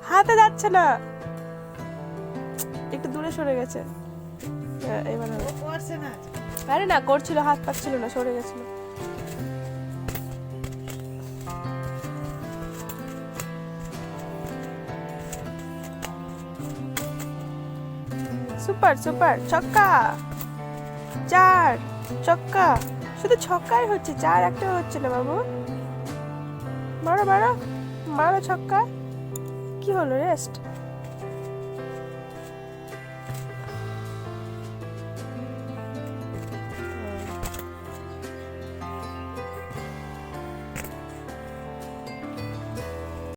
হাতে যাচ্ছে না, একটু দূরে সরে গেছে। এবার আরে না করছিল, হাত পাচ্ছিল না, সরে গেছিল। সুপার সুপার, ছক্কা, 4 ছক্কা, শুধু ছক্কাই হচ্ছে, 4 একটা হচ্ছে না বাবু। মারো মারো মারো ছক্কা। কি হলো, রেস্ট?